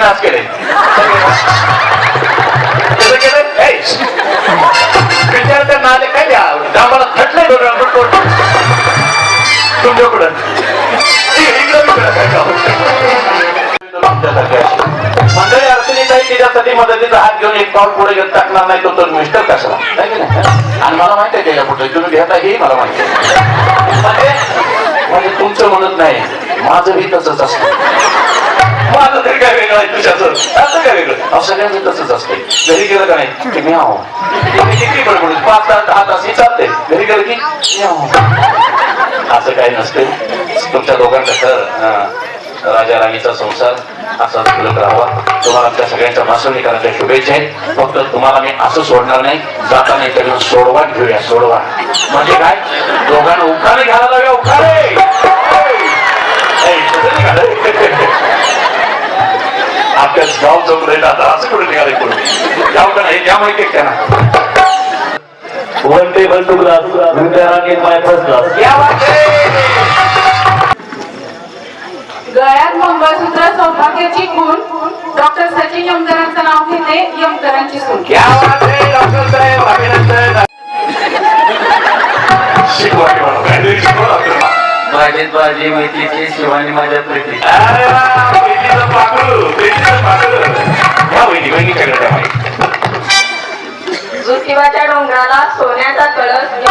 मी आज केले विद्यार्थ्यांना आले काय द्या आम्हाला थटले तुमच्याकडं मंडळी अडचणीत आहे तिच्यासाठी मदतीचा हात घेऊन एक पाऊल पुढे घेऊन टाकणार नाही तो मिस्टर कशाला आणि मला माहिती आहे त्याच्या पुढे तुम्ही घेता हेही मला माहिती आहे म्हणजे तुमचं म्हणत नाही माझं बी तसंच असतं माझं तरी काय वेगळं आहे तुझ्याचं असं काय वेगळं सगळ्यांचं तसंच असते घरी गेलं का नाही की मी आहो किती पण म्हणून 5-10 तास ही चालते घरी गेलं की मी आहो असं काही नसते तुमच्या दोघांचं राजा राणीचा संसार असा फुलत राहावा तुम्हाला आमच्या सगळ्यांच्या भाषणी करायच्या शुभेच्छा आहेत फक्त तुम्हाला मी असं सोडणार नाही जाता नाही तर सोडवा घेऊया सोडवा म्हणजे काय दोघांना उखाणे घ्यायला लावूया उखाणे आपल्याच गाव जाऊन राहिला आता असं कुठे निघाले कोणी गाव का नाही त्यामुळे ते त्यांना one table two glass my first glass गळ्यात मंगळसूत्र सौभाग्याची खूण डॉक्टर सचिन यमकरांचं नाव घेते यमकरांची सून क्या बात है डॉक्टर साहेब अभिनंदन माझी बाजी मैत्रीची शिवानी माझ्या प्रीती अरे वा प्रीतीचं पाकळू प्रीतीचं पाकळू या वहिनी सगळं ज्योतिबाच्या डोंगराला सोन्याचा कळस